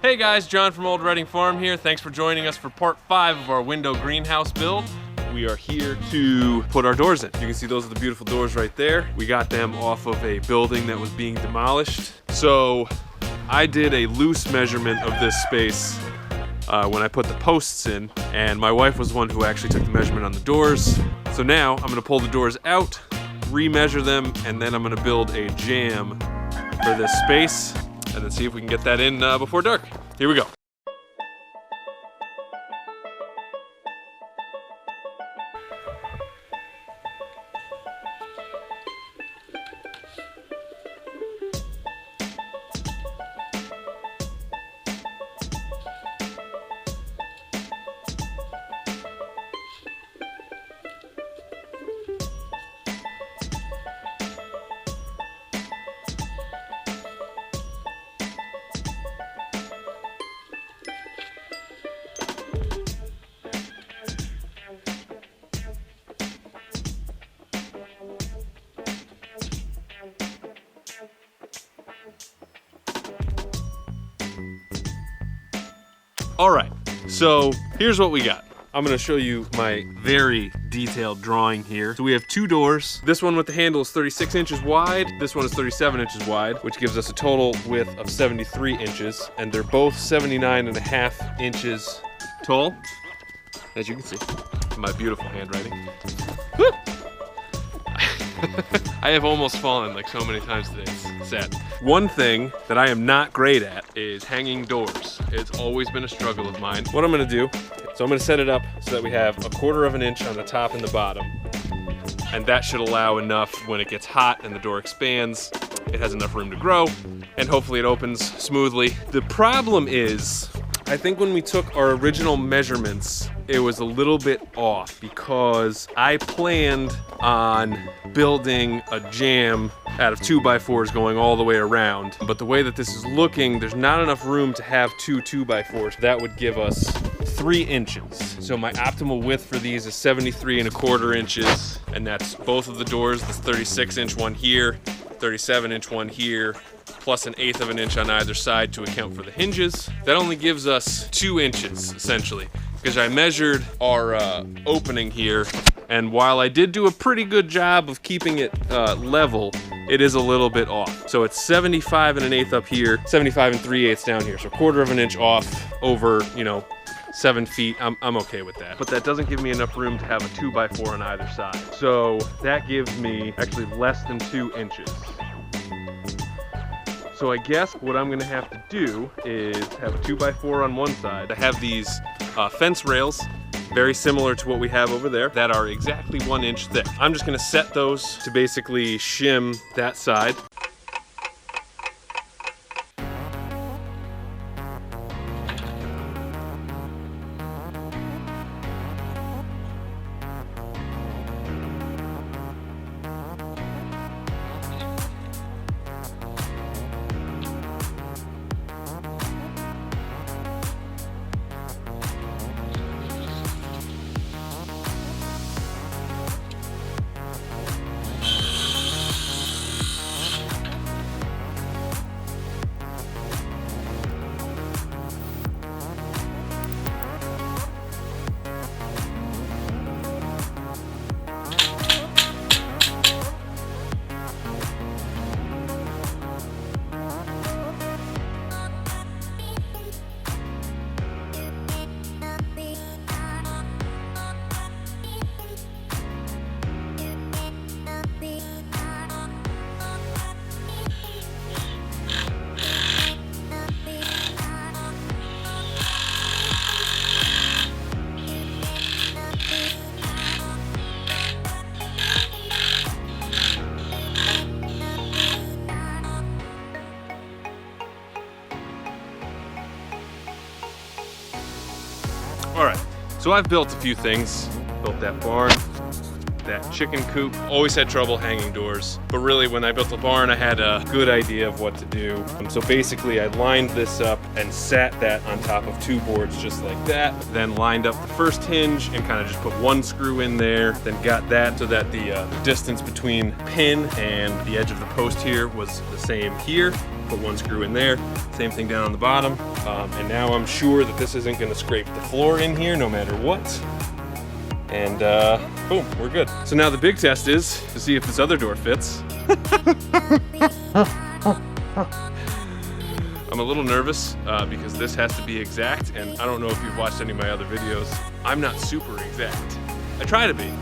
Hey guys, John from Old Reading Farm here. Thanks for joining us for part 5 of our window greenhouse build. We are here to put our doors in. You can see those are the beautiful doors right there. We got them off of a building that was being demolished. So I did a loose measurement of this space when I put the posts in, and my wife was the one who actually took the measurement on the doors. So now I'm gonna pull the doors out, remeasure them, and then I'm gonna build a jamb for this space, and then see if we can get that in before dark. Here we go. All right, so here's what we got. I'm gonna show you my very detailed drawing here. So we have 2 doors. This one with the handle is 36 inches wide. This one is 37 inches wide, which gives us a total width of 73 inches. And they're both 79.5 inches tall, as you can see. My beautiful handwriting. Woo! I have almost fallen like so many times today, it's sad. One thing that I am not great at is hanging doors. It's always been a struggle of mine. What I'm gonna do, so I'm gonna set it up so that we have 1/4 of an inch on the top and the bottom. And that should allow enough when it gets hot and the door expands, it has enough room to grow, and hopefully it opens smoothly. The problem is, I think when we took our original measurements, it was a little bit off because I planned on building a jamb out of 2x4s going all the way around. But the way that this is looking, there's not enough room to have 2 2x4s. That would give us 3 inches. So my optimal width for these is 73.25 inches. And that's both of the doors, this 36-inch one here, 37-inch one here, plus 1/8 of an inch on either side to account for the hinges. That only gives us 2 inches, essentially, because I measured our opening here, and while I did do a pretty good job of keeping it level, it is a little bit off. So it's 75 1/8 up here, 75 3/8 down here. So 1/4 of an inch off over, 7 feet. I'm okay with that. But that doesn't give me enough room to have a 2x4 on either side. So that gives me actually less than 2 inches. So I guess what I'm gonna have to do is have a 2x4 on one side. I have these fence rails, very similar to what we have over there, that are exactly 1 inch thick. I'm just gonna set those to basically shim that side. All right, so I've built a few things. Built that barn, that chicken coop. Always had trouble hanging doors, but really when I built the barn, I had a good idea of what to do. So basically I lined this up and sat that on top of 2 boards just like that, then lined up the first hinge and kind of just put 1 screw in there, then got that so that the distance between pin and the edge of the post here was the same here. Put 1 screw in there, same thing down on the bottom. And now I'm sure that this isn't gonna scrape the floor in here no matter what. And boom, we're good. So now the big test is to see if this other door fits. I'm a little nervous because this has to be exact, and I don't know if you've watched any of my other videos. I'm not super exact. I try to be,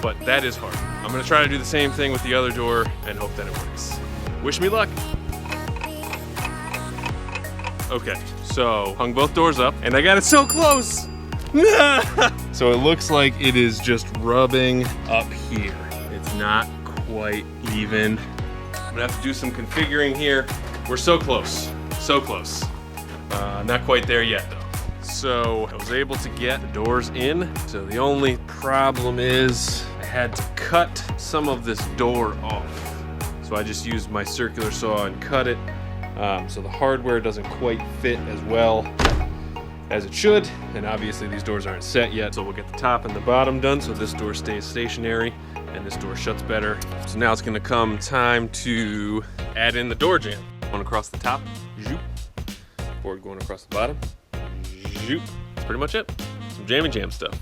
but that is hard. I'm gonna try to do the same thing with the other door and hope that it works. Wish me luck. Okay, so hung both doors up, and I got it so close. So it looks like it is just rubbing up here. It's not quite even. I'm gonna have to do some configuring here. We're so close, so close. Not quite there yet though. So I was able to get the doors in. So the only problem is I had to cut some of this door off. So I just used my circular saw and cut it. So the hardware doesn't quite fit as well as it should. And obviously these doors aren't set yet. So we'll get the top and the bottom done so this door stays stationary and this door shuts better. So now it's gonna come time to add in the door jamb. Going across the top, zoop. Board going across the bottom, zoop. That's pretty much it. Some jammy jam stuff.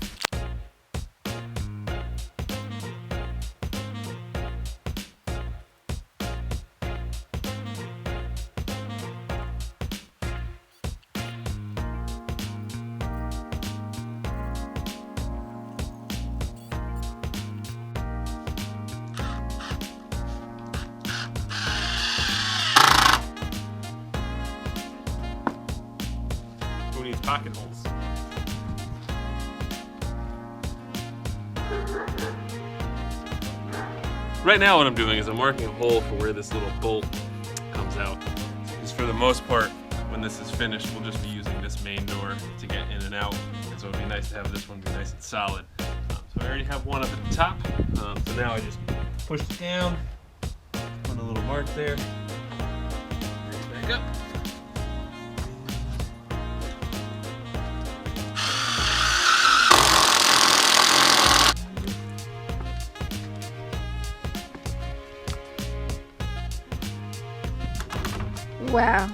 Who needs pocket holes? Right now what I'm doing is I'm marking a hole for where this little bolt comes out. Because for the most part, when this is finished, we'll just be using this main door to get in and out. And so it'd be nice to have this one be nice and solid. So I already have one up at the top. So now I just push it down, put a little mark there, bring it back up. Wow.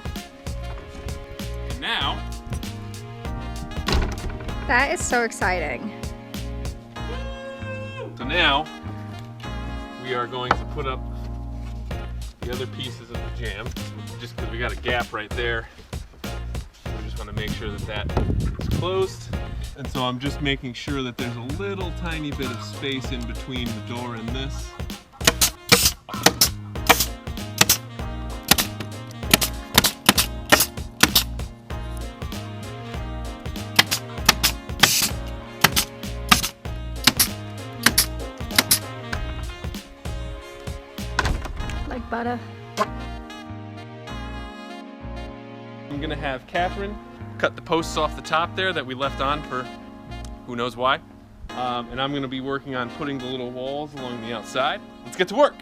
And now, That is so exciting. so now we are going to put up the other pieces of the jamb, just because we got a gap right there. We just want to make sure that that is closed. And so I'm just making sure that there's a little tiny bit of space in between the door and this. Like butter. I'm gonna have Catherine cut the posts off the top there that we left on for who knows why. And I'm gonna be working on putting the little walls along the outside. Let's get to work.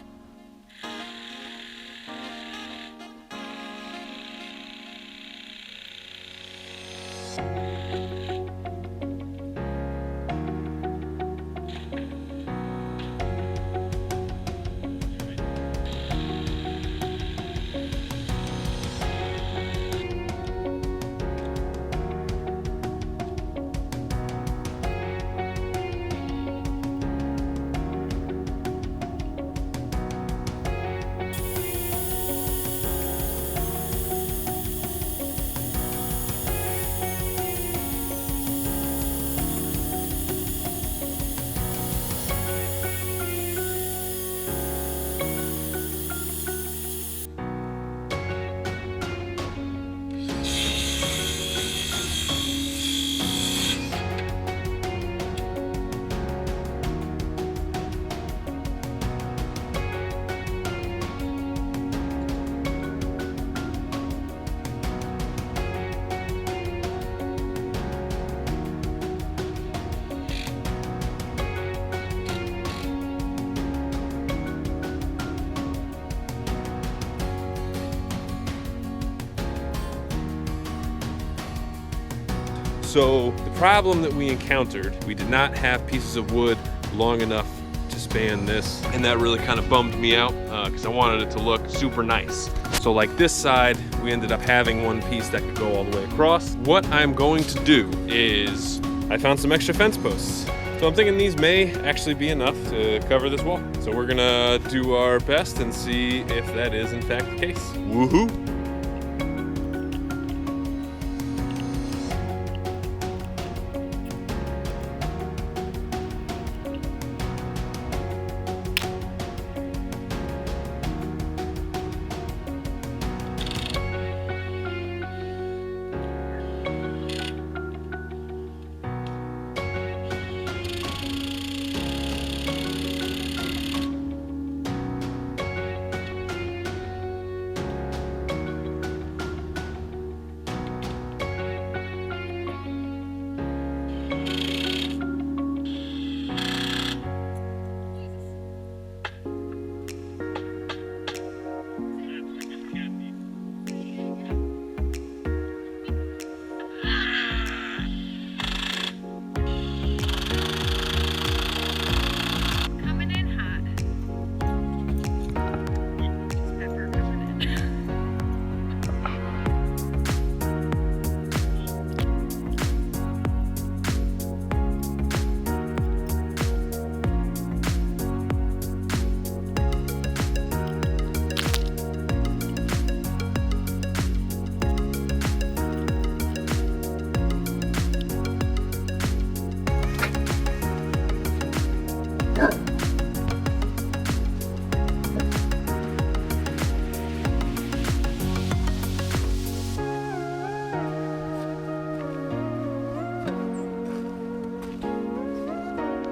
So the problem that we encountered, we did not have pieces of wood long enough to span this, and that really kind of bummed me out because I wanted it to look super nice. So like this side, we ended up having one piece that could go all the way across. What I'm going to do is, I found some extra fence posts. So I'm thinking these may actually be enough to cover this wall. So we're gonna do our best and see if that is in fact the case. Woohoo!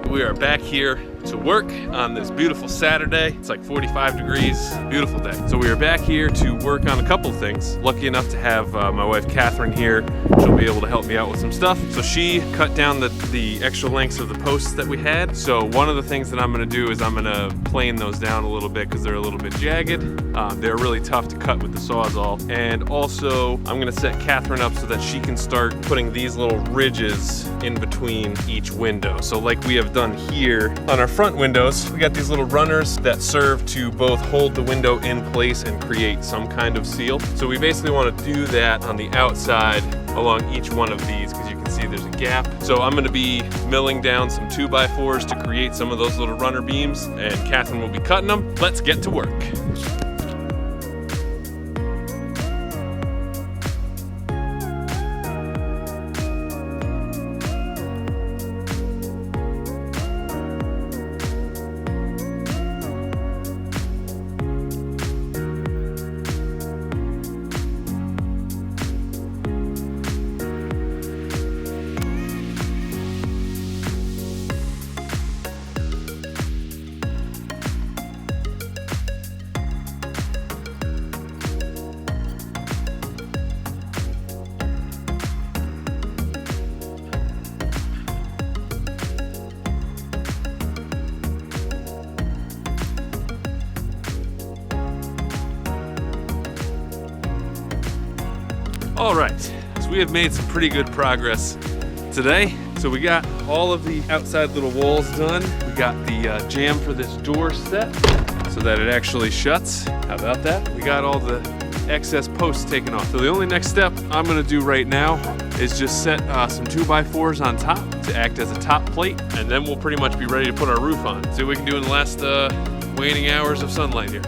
We are back here to work on this beautiful Saturday. It's like 45 degrees, beautiful day. So we are back here to work on a couple things. Lucky enough to have my wife Catherine here. She'll be able to help me out with some stuff. So she cut down the extra lengths of the posts that we had. So one of the things that I'm gonna do is I'm gonna plane those down a little bit because they're a little bit jagged. They're really tough to cut with the Sawzall. And also I'm gonna set Catherine up so that she can start putting these little ridges in between each window. So like we have done here on our front windows, we got these little runners that serve to both hold the window in place and create some kind of seal. So we basically want to do that on the outside along each one of these because you can see there's a gap. So I'm going to be milling down some 2x4s to create some of those little runner beams, and Catherine will be cutting them. Let's get to work. All right, so we have made some pretty good progress today. So we got all of the outside little walls done. We got the jamb for this door set so that it actually shuts. How about that? We got all the excess posts taken off. So the only next step I'm gonna do right now is just set some 2x4s on top to act as a top plate, and then we'll pretty much be ready to put our roof on. See what we can do in the last waning hours of sunlight here.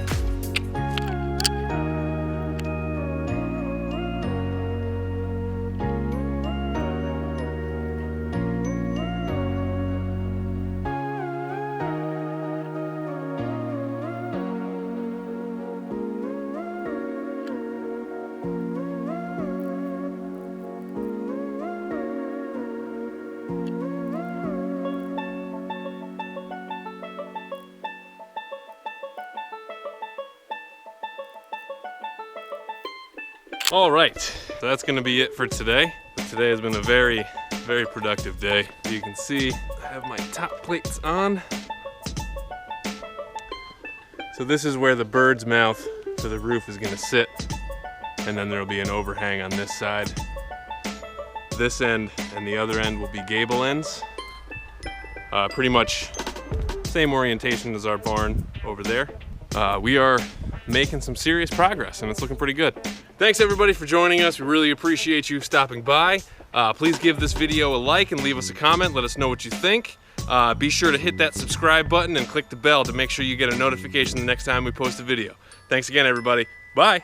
All right, so that's gonna be it for today. Today has been a very, very productive day. You can see I have my top plates on. So this is where the bird's mouth to the roof is gonna sit, and then there'll be an overhang on this side. This end and the other end will be gable ends. Pretty much same orientation as our barn over there. We are making some serious progress, and it's looking pretty good. Thanks everybody for joining us. We really appreciate you stopping by. Please give this video a like and leave us a comment. Let us know what you think. Be sure to hit that subscribe button and click the bell to make sure you get a notification the next time we post a video. Thanks again, everybody. Bye.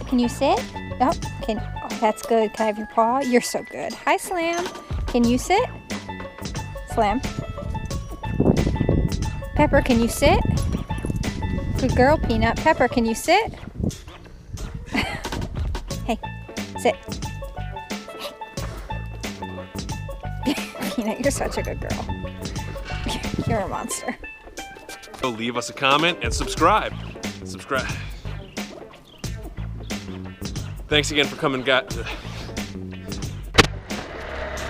Can you sit? Oh, oh, that's good. Can I have your paw? You're so good. Hi, Slam. Can you sit? Slam. Pepper, can you sit? Good girl, Peanut. Pepper, can you sit? Hey, sit. Peanut, you're such a good girl. You're a monster. So leave us a comment and subscribe. Subscribe. Thanks again for coming, guys.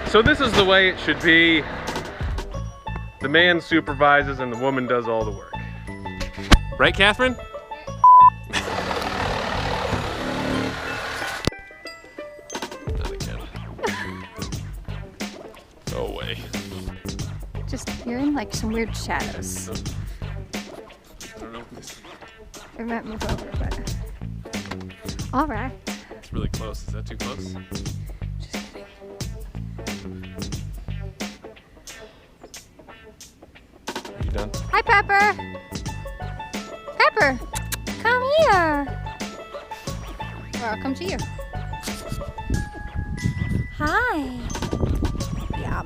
So this is the way it should be. The man supervises and the woman does all the work. Right, Catherine? Not again. Go away. Just, you're in like some weird shadows. I don't know if this... I might move over, but... All right. It's really close. Is that too close? Just kidding. Are you done? Hi, Pepper. Pepper, come here. Or I'll come to you. Hi. Yum.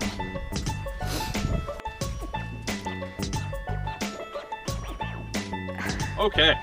Okay.